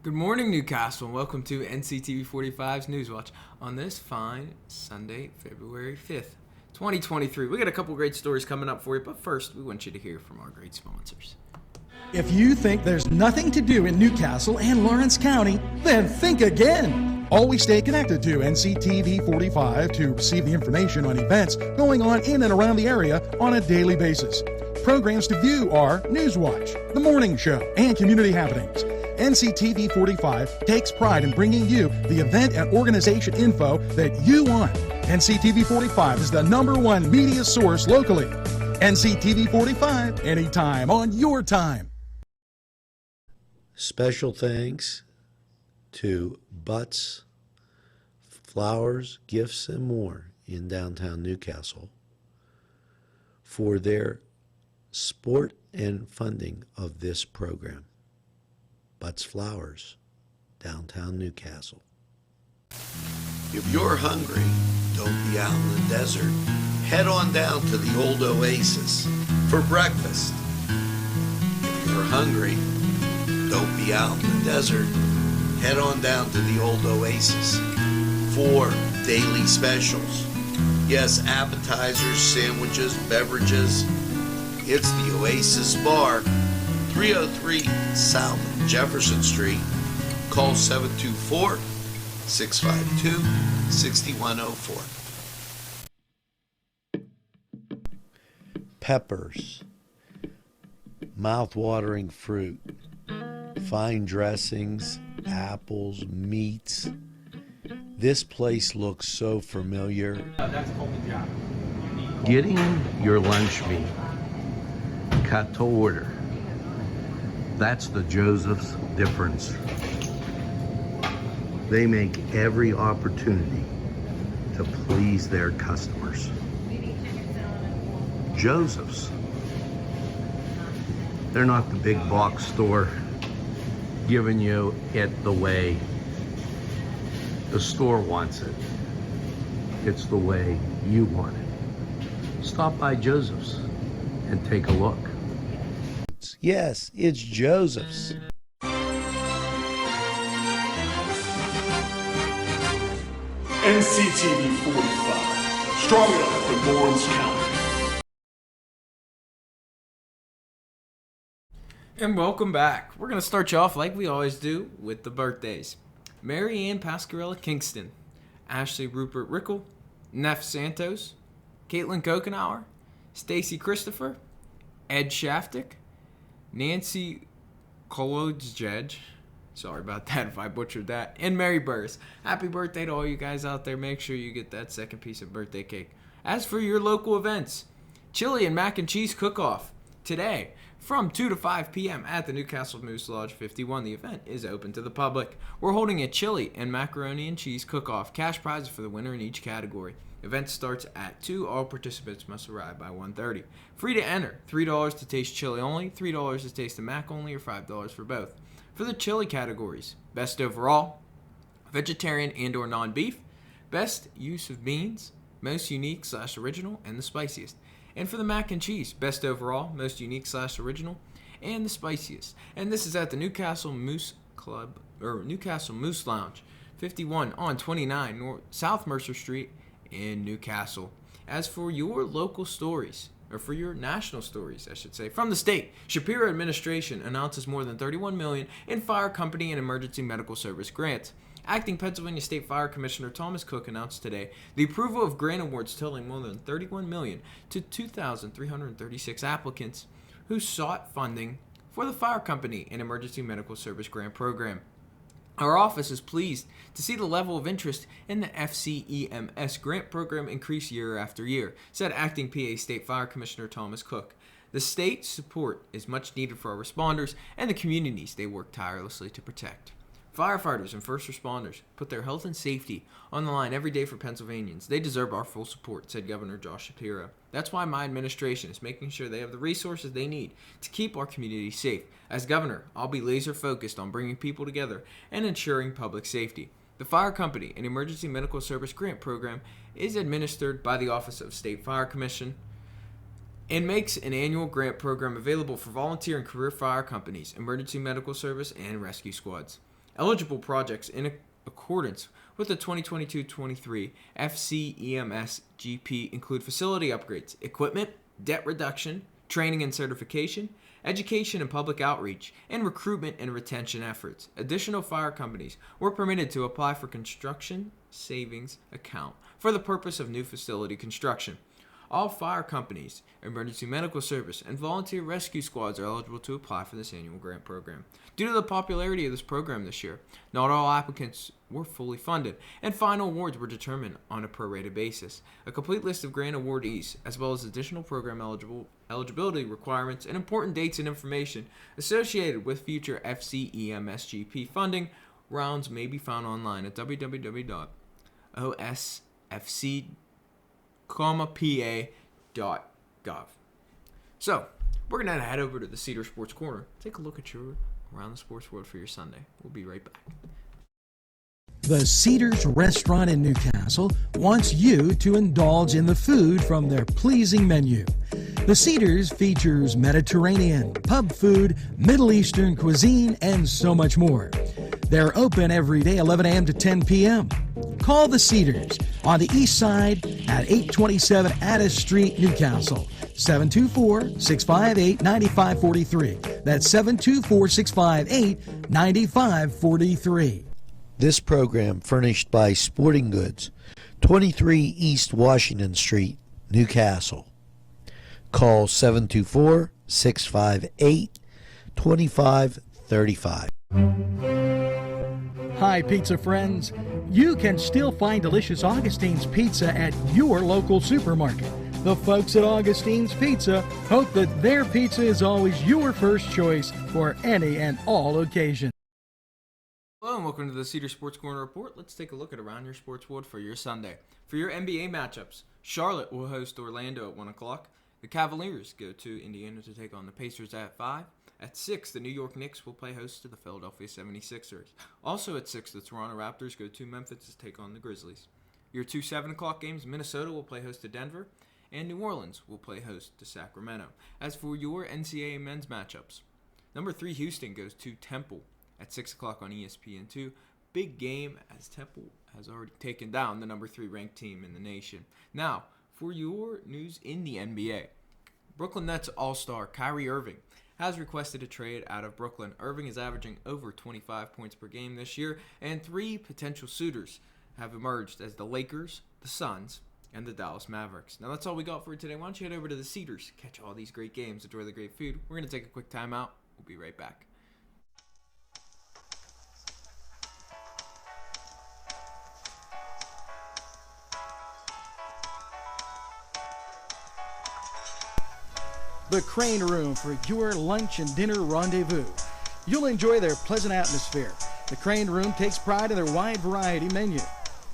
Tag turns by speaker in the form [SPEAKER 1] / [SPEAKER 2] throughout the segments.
[SPEAKER 1] Good morning, Newcastle, and welcome to NCTV45's Newswatch on this fine Sunday, February 5th, 2023. We got a couple great stories coming up for you, but first, we want you to hear from our great sponsors.
[SPEAKER 2] If you think there's nothing to do in Newcastle and Lawrence County, then think again. Always stay connected to NCTV45 to receive the information on events going on in and around the area on a daily basis. Programs to view are Newswatch, The Morning Show, and Community Happenings. NCTV45 takes pride in bringing you the event and organization info that you want. NCTV45 is the #1 media source locally. NCTV45, anytime on your time.
[SPEAKER 3] Special thanks to Butts, Flowers, Gifts, and More in downtown Newcastle for their support and funding of this program. Butts Flowers, downtown Newcastle. If you're hungry, don't be out in the desert. Head on down to the old Oasis for breakfast. If you're hungry, don't be out in the desert. Head on down to the old Oasis for daily specials. Yes, appetizers, sandwiches, beverages. It's the Oasis Bar, 303 South Jefferson Street. Call 724-652-6104. Peppers, mouth-watering fruit, fine dressings, apples, meats. This place looks so familiar. Getting your lunch meat cut to order. That's the Joseph's difference. They make every opportunity to please their customers. Joseph's. They're not the big box store giving you it the way the store wants it. It's the way you want it. Stop by Joseph's and take a look. Yes, it's Joseph's.
[SPEAKER 4] NCTV45, strong enough for Lawrence County.
[SPEAKER 1] And welcome back. We're going to start you off like we always do with the birthdays. Mary Ann Pasquarella Kingston, Ashley Rupert Rickle, Neff Santos, Caitlin Kokenauer, Stacy Christopher, Ed Shaftick, Nancy Kolodzej, sorry about that if I butchered that, and Mary Burris. Happy birthday to all you guys out there. Make sure you get that second piece of birthday cake. As for your local events, chili and mac and cheese cook-off today from 2 to 5 p.m. at the Newcastle Moose Lodge 51. The event is open to the public. We're holding a chili and macaroni and cheese cook-off. Cash prizes for the winner in each category. Event starts at 2. All participants must arrive by 1:30. Free to enter. $3 to taste chili only, $3 to taste the mac only, or $5 for both. For the chili categories, best overall, vegetarian and or non-beef, best use of beans, most unique/original, and the spiciest. And for the mac and cheese, best overall, most unique/original, and the spiciest. And this is at the Newcastle Moose Club, or Newcastle Moose Lounge, 51 on 29 South Mercer Street in Newcastle. As for your local stories, or for your national stories, I should say, from the state, Shapiro administration announces more than $31 million in fire company and emergency medical service grants. Acting Pennsylvania State Fire Commissioner Thomas Cook announced today the approval of grant awards totaling more than $31 million to 2,336 applicants who sought funding for the fire company and emergency medical service grant program. Our office is pleased to see the level of interest in the FCEMS grant program increase year after year, said Acting PA State Fire Commissioner Thomas Cook. The state's support is much needed for our responders and the communities they work tirelessly to protect. Firefighters and first responders put their health and safety on the line every day for Pennsylvanians. They deserve our full support, said Governor Josh Shapiro. That's why my administration is making sure they have the resources they need to keep our community safe. As governor, I'll be laser focused on bringing people together and ensuring public safety. The Fire Company and Emergency Medical Service Grant Program is administered by the Office of State Fire Commission and makes an annual grant program available for volunteer and career fire companies, emergency medical service, and rescue squads. Eligible projects in accordance with the 2022-23 FCEMS GP include facility upgrades, equipment, debt reduction, training and certification, education and public outreach, and recruitment and retention efforts. Additional fire companies were permitted to apply for construction savings account for the purpose of new facility construction. All fire companies, emergency medical service, and volunteer rescue squads are eligible to apply for this annual grant program. Due to the popularity of this program this year, not all applicants were fully funded, and final awards were determined on a prorated basis. A complete list of grant awardees, as well as additional program eligibility requirements and important dates and information associated with future FCEMSGP funding rounds may be found online at www.osfc.pa.gov. So, we're going to head over to the Cedar Sports Corner, take a look at your Around the Sports World for your Sunday. We'll be right back.
[SPEAKER 2] The Cedars Restaurant in Newcastle wants you to indulge in the food from their pleasing menu. The Cedars features Mediterranean, pub food, Middle Eastern cuisine, and so much more. They're open every day, 11 a.m. to 10 p.m. Call the Cedars on the east side at 827 Addis Street, Newcastle. 724-658-9543. That's 724-658-9543.
[SPEAKER 3] This program furnished by Sporting Goods, 23 East Washington Street, Newcastle. Call 724-658-2535.
[SPEAKER 2] Hi, pizza friends. You can still find delicious Augustine's Pizza at your local supermarket. The folks at Augustine's Pizza hope that their pizza is always your first choice for any and all occasions.
[SPEAKER 1] Hello and welcome to the Cedar Sports Corner Report. Let's take a look at around your sports world for your Sunday. For your NBA matchups, Charlotte will host Orlando at 1 o'clock. The Cavaliers go to Indiana to take on the Pacers at 5. At 6, the New York Knicks will play host to the Philadelphia 76ers. Also at 6, the Toronto Raptors go to Memphis to take on the Grizzlies. Your two 7 o'clock games, Minnesota will play host to Denver, and New Orleans will play host to Sacramento. As for your NCAA men's matchups, number 3 Houston goes to Temple at 6 o'clock on ESPN2. Big game as Temple has already taken down the number 3 ranked team in the nation. Now, for your news in the NBA, Brooklyn Nets All-Star Kyrie Irving has requested a trade out of Brooklyn. Irving is averaging over 25 points per game this year, and 3 potential suitors have emerged as the Lakers, the Suns, and the Dallas Mavericks. Now that's all we got for you today. Why don't you head over to the Cedars, catch all these great games, enjoy the great food. We're going to take a quick time out. We'll be right back.
[SPEAKER 2] The Crane Room for your lunch and dinner rendezvous. You'll enjoy their pleasant atmosphere. The Crane Room takes pride in their wide variety menu.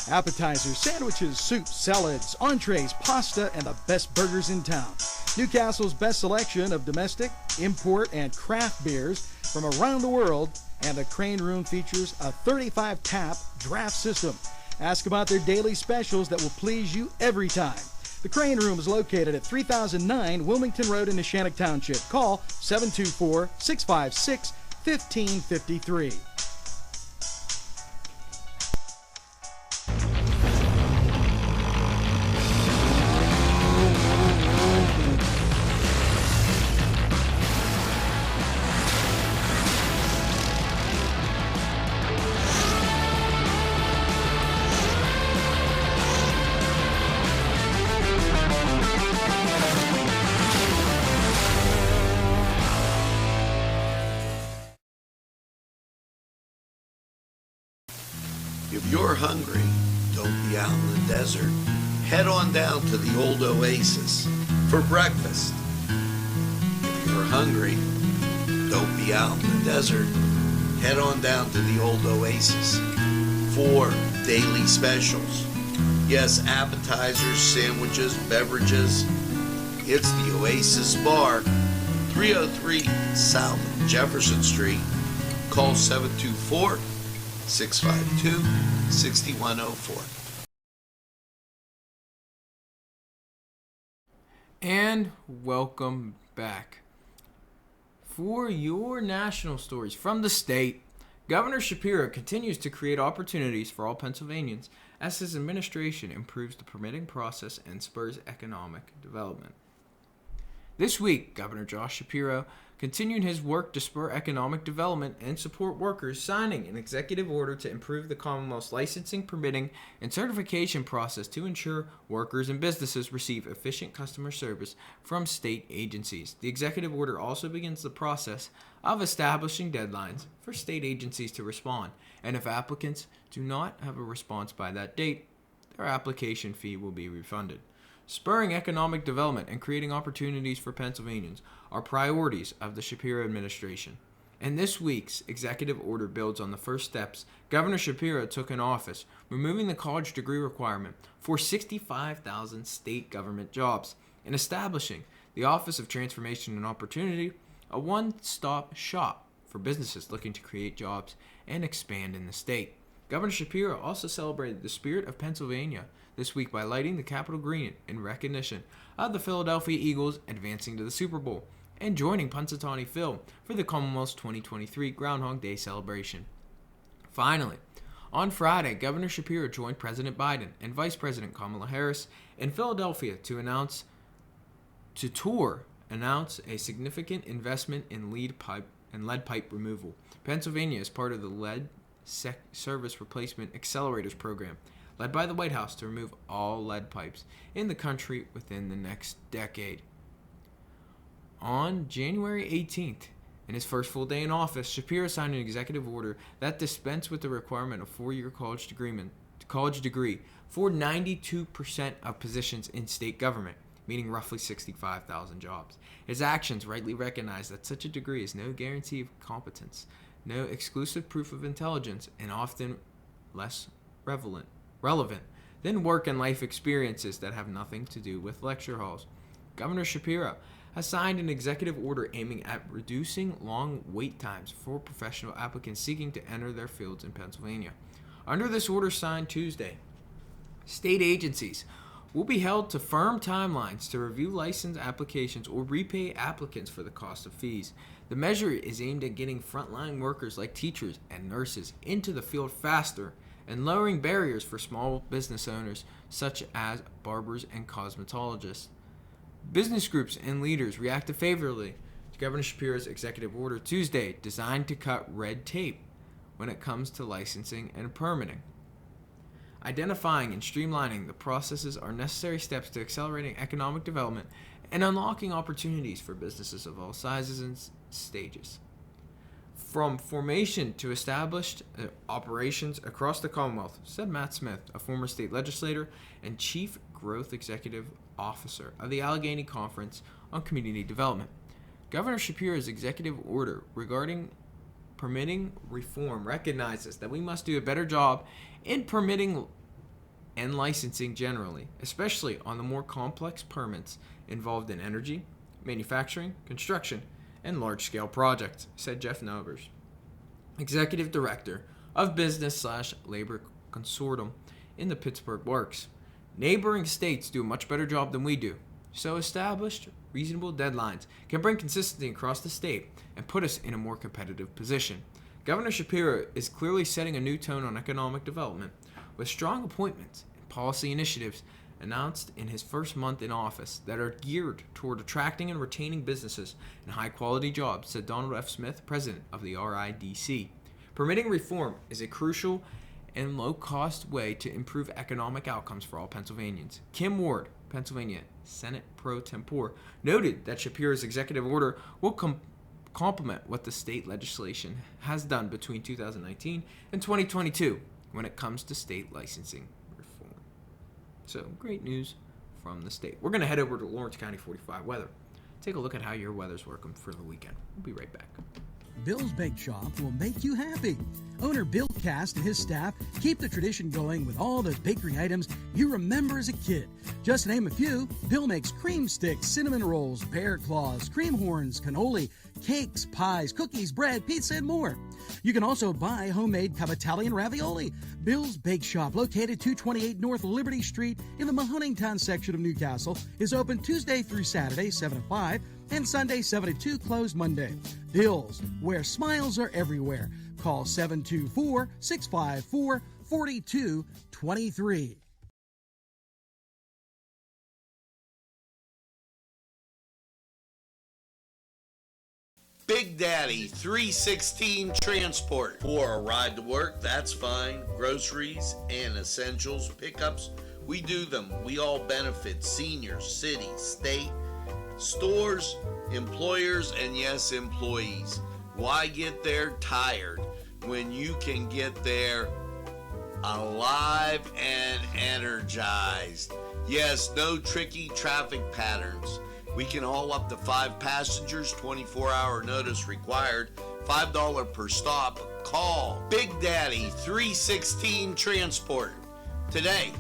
[SPEAKER 2] Appetizers, sandwiches, soups, salads, entrees, pasta, and the best burgers in town. Newcastle's best selection of domestic, import, and craft beers from around the world, and the Crane Room features a 35-tap draft system. Ask about their daily specials that will please you every time. The Crane Room is located at 3009 Wilmington Road in Neshannock Township. Call 724-656-1553.
[SPEAKER 3] If you're hungry, don't be out in the desert. Head on down to the old Oasis for breakfast. If you're hungry, don't be out in the desert. Head on down to the old Oasis for daily specials. Yes, appetizers, sandwiches, beverages. It's the Oasis Bar, 303 South Jefferson Street. Call 724-652-6104.
[SPEAKER 1] And welcome back. For your national stories from the state, Governor Shapiro continues to create opportunities for all Pennsylvanians as his administration improves the permitting process and spurs economic development. This week, Governor Josh Shapiro continued his work to spur economic development and support workers, signing an executive order to improve the Commonwealth's licensing, permitting, and certification process to ensure workers and businesses receive efficient customer service from state agencies. The executive order also begins the process of establishing deadlines for state agencies to respond, and if applicants do not have a response by that date, their application fee will be refunded. Spurring economic development and creating opportunities for Pennsylvanians are priorities of the Shapiro administration. And this week's executive order builds on the first steps Governor Shapiro took in office, removing the college degree requirement for 65,000 state government jobs and establishing the Office of Transformation and Opportunity, a one-stop shop for businesses looking to create jobs and expand in the state. Governor Shapiro also celebrated the spirit of Pennsylvania this week by lighting the Capitol green in recognition of the Philadelphia Eagles advancing to the Super Bowl and joining Punxsutawney Phil for the Commonwealth's 2023 Groundhog Day celebration. Finally, on Friday, Governor Shapiro joined President Biden and Vice President Kamala Harris in Philadelphia to announce a significant investment in lead pipe removal. Pennsylvania is part of the lead service replacement accelerators program, led by the White House to remove all lead pipes in the country within the next decade. On January 18th, in his first full day in office, Shapiro signed an executive order that dispensed with the requirement of four-year college degree for 92% of positions in state government, meaning roughly 65,000 jobs. His actions rightly recognize that such a degree is no guarantee of competence, no exclusive proof of intelligence, and often less relevant than work and life experiences that have nothing to do with lecture halls. Governor Shapiro has signed an executive order aiming at reducing long wait times for professional applicants seeking to enter their fields in Pennsylvania. Under this order signed Tuesday, state agencies will be held to firm timelines to review license applications or repay applicants for the cost of fees. The measure is aimed at getting frontline workers like teachers and nurses into the field faster and lowering barriers for small business owners such as barbers and cosmetologists. Business groups and leaders reacted favorably to Governor Shapiro's executive order Tuesday, designed to cut red tape when it comes to licensing and permitting. Identifying and streamlining the processes are necessary steps to accelerating economic development and unlocking opportunities for businesses of all sizes and stages. From formation to established operations across the Commonwealth, said Matt Smith, a former state legislator and chief growth executive officer of the Allegheny Conference on Community Development. Governor Shapiro's executive order regarding permitting reform recognizes that we must do a better job in permitting and licensing generally, especially on the more complex permits involved in energy, manufacturing, construction, and large-scale projects, said Jeff Novers, Executive Director of Business/Labor Consortium in the Pittsburgh Works. Neighboring states do a much better job than we do, so established reasonable deadlines can bring consistency across the state and put us in a more competitive position. Governor Shapiro is clearly setting a new tone on economic development with strong appointments and policy initiatives announced in his first month in office that are geared toward attracting and retaining businesses and high-quality jobs, said Donald F. Smith, president of the RIDC. Permitting reform is a crucial and low-cost way to improve economic outcomes for all Pennsylvanians. Kim Ward, Pennsylvania Senate Pro Tempore, noted that Shapiro's executive order will complement what the state legislation has done between 2019 and 2022 when it comes to state licensing reform. So, great news from the state. We're going to head over to Lawrence County 45 weather. Take a look at how your weather's working for the weekend. We'll be right back.
[SPEAKER 2] Bill's Bake Shop will make you happy. Owner Bill Cast and his staff keep the tradition going with all those bakery items you remember as a kid. Just to name a few, Bill makes cream sticks, cinnamon rolls, bear claws, cream horns, cannoli, cakes, pies, cookies, bread, pizza, and more. You can also buy homemade Cavatelli and ravioli. Bill's Bake Shop, located 228 North Liberty Street in the Mahoningtown section of Newcastle, is open Tuesday through Saturday, 7 to 5, and Sunday 7 to 2 closed Monday. Hills, where smiles are everywhere. Call 724-654-4223.
[SPEAKER 3] Big Daddy 316 Transport. For a ride to work, that's fine. Groceries and essentials pickups, we do them. We all benefit. Seniors, city, state, stores, employers, and yes, employees. Why get there tired when you can get there alive and energized? Yes, no tricky traffic patterns. We can haul up to 5 passengers, 24-hour notice required, $5 per stop. Call Big Daddy 316 Transport today.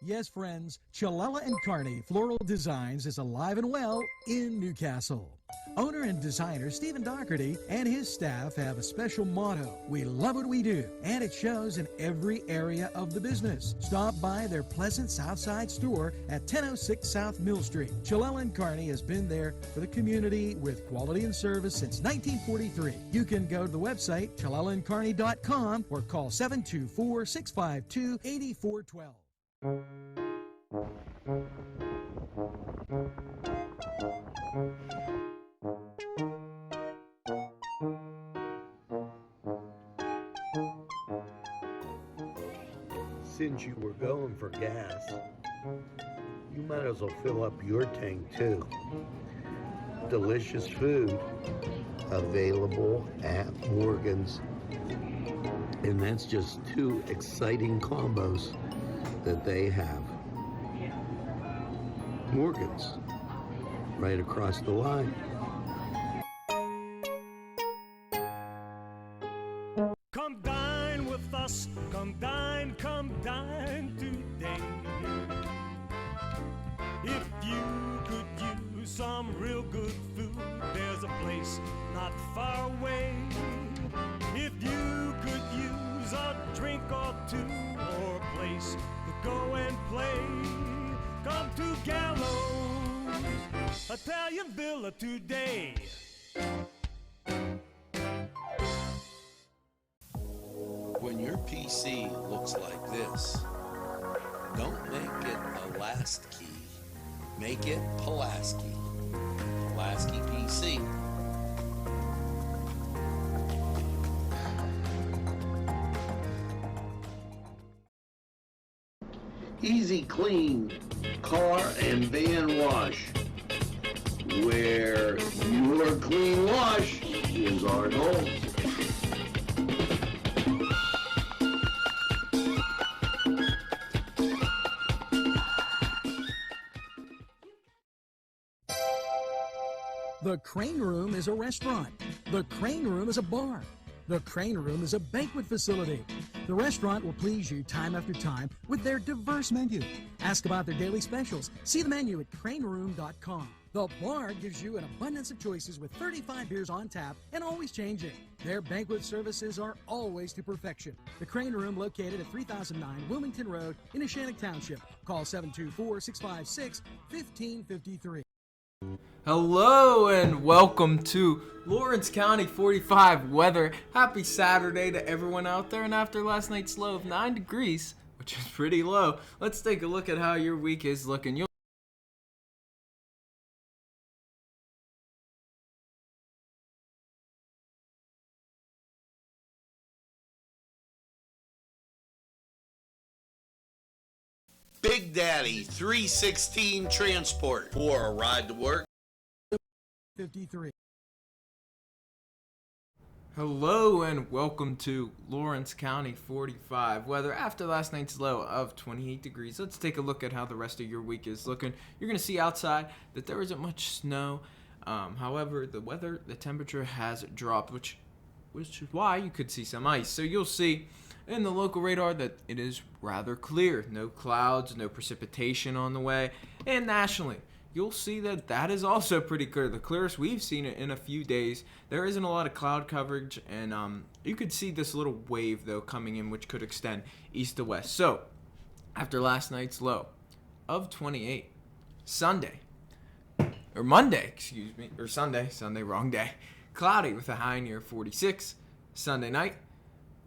[SPEAKER 2] Yes, friends, Chalella and Carney Floral Designs is alive and well in Newcastle. Owner and designer Stephen Doherty and his staff have a special motto: we love what we do, and it shows in every area of the business. Stop by their pleasant Southside store at 1006 South Mill Street. Chalella and Carney has been there for the community with quality and service since 1943. You can go to the website chalellaandcarney.com or call 724-652-8412.
[SPEAKER 3] Since you were going for gas, you might as well fill up your tank too. Delicious food available at Morgan's. And that's just 2 exciting combos that they have. Morgan's, right across the line.
[SPEAKER 5] Come dine with us, come dine today. If you could use some real good food, there's a place not far away. If you could use a drink or two, or a place to go and play, come to Gallows Italian Villa today.
[SPEAKER 3] When your PC looks like this, don't make it a last key. Make it Pulaski. Pulaski PC. Easy Clean Car and Van Wash, where your clean wash is our goal.
[SPEAKER 2] The Crane Room is a restaurant. The Crane Room is a bar. The Crane Room is a banquet facility. The restaurant will please you time after time with their diverse menu. Ask about their daily specials. See the menu at craneroom.com. The bar gives you an abundance of choices with 35 beers on tap and always changing. Their banquet services are always to perfection. The Crane Room, located at 3009 Wilmington Road in Ashannock Township. Call 724-656-1553.
[SPEAKER 1] Hello and welcome to Lawrence County 45 weather. Happy Saturday to everyone out there. And after last night's low of 9 degrees, which is pretty low, let's take a look at how your week is looking.
[SPEAKER 3] Big Daddy 316 Transport. For a ride to work.
[SPEAKER 2] 53.
[SPEAKER 1] Hello and welcome to Lawrence County 45 weather. After last night's low of 28 degrees, let's take a look at how the rest of your week is looking. You're going to see outside that there isn't much snow. However, the temperature has dropped, which is why you could see some ice. So you'll see in the local radar that it is rather clear. No clouds, no precipitation on the way. And nationally, you'll see that that is also pretty clear. The clearest we've seen it in a few days. There isn't a lot of cloud coverage, and you could see this little wave, though, coming in, which could extend east to west. So, after last night's low of 28, Sunday, a Monday, or Sunday, wrong day. Cloudy with a high near 46. Sunday night,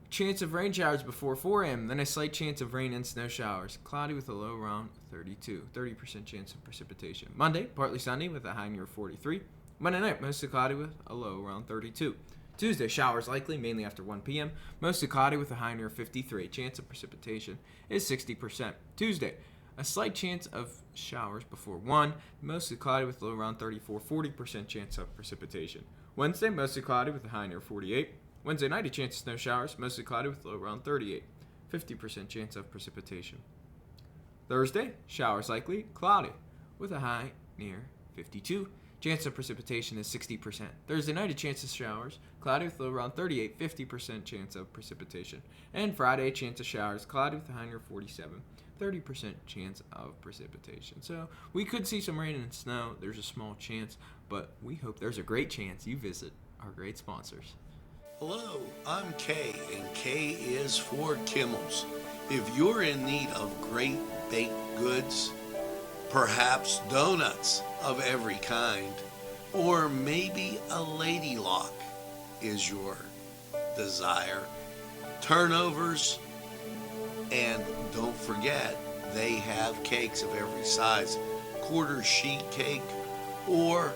[SPEAKER 1] chance of rain showers before 4 a.m., then a slight chance of rain and snow showers. Cloudy with a low around 32, 30% chance of precipitation. Monday, partly sunny with a high near 43. Monday night, mostly cloudy with a low around 32. Tuesday, showers likely, mainly after 1 p.m. Mostly cloudy with a high near 53. Chance of precipitation is 60%. Tuesday, a slight chance of showers before 1. Mostly cloudy with a low around 34. 40% chance of precipitation. Wednesday, mostly cloudy with a high near 48. Wednesday night, a chance of snow showers. Mostly cloudy with a low around 38. 50% chance of precipitation. Thursday, showers likely, cloudy with a high near 52. Chance of precipitation is 60%. Thursday night, a chance of showers, cloudy with a low around 38, 50% chance of precipitation. And Friday, a chance of showers, cloudy with a high near 47, 30% chance of precipitation. So we could see some rain and snow. There's a small chance, but we hope there's a great chance you visit our great sponsors.
[SPEAKER 3] Hello, I'm Kay, and K is for Kimmel's. If you're in need of great baked goods, perhaps donuts of every kind, or maybe a lady lock is your desire, turnovers, and don't forget, they have cakes of every size, quarter sheet cake or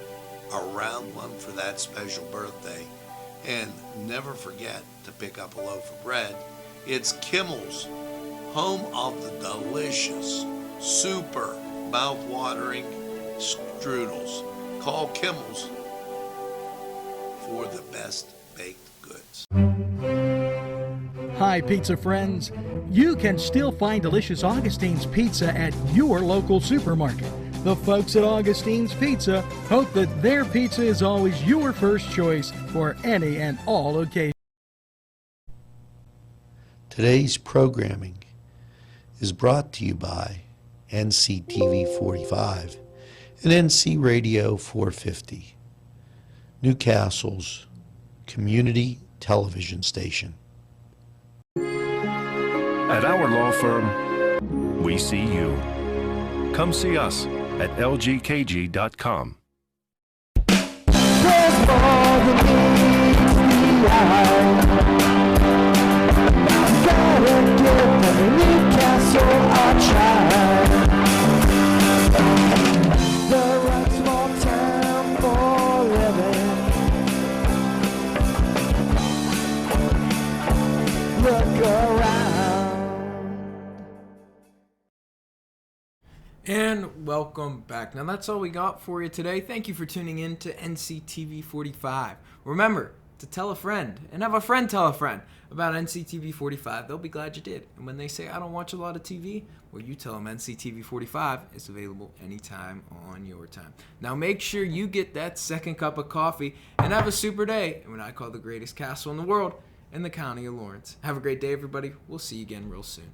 [SPEAKER 3] a round one for that special birthday. And never forget to pick up a loaf of bread. It's Kimmel's, home of the delicious, super mouth-watering strudels. Call Kimmel's for the best baked goods.
[SPEAKER 2] Hi, pizza friends. You can still find delicious Augustine's Pizza at your local supermarket. The folks at Augustine's Pizza hope that their pizza is always your first choice for any and all occasions.
[SPEAKER 3] Today's programming is brought to you by NCTV45 and NC Radio 450, Newcastle's community television station.
[SPEAKER 6] At our law firm, we see you. Come see us at lgkg.com.
[SPEAKER 5] There's more than meets the eye. Gotta give the Newcastle a try. The right small town for living. Look around.
[SPEAKER 1] And welcome back. Now that's all we got for you today. Thank you for tuning in to NCTV45. Remember to tell a friend and have a friend tell a friend about NCTV45. They'll be glad you did. And when they say, I don't watch a lot of TV, well, you tell them NCTV45 is available anytime on your time. Now make sure you get that second cup of coffee and have a super day in what I call the greatest castle in the world in the county of Lawrence. Have a great day, everybody. We'll see you again real soon.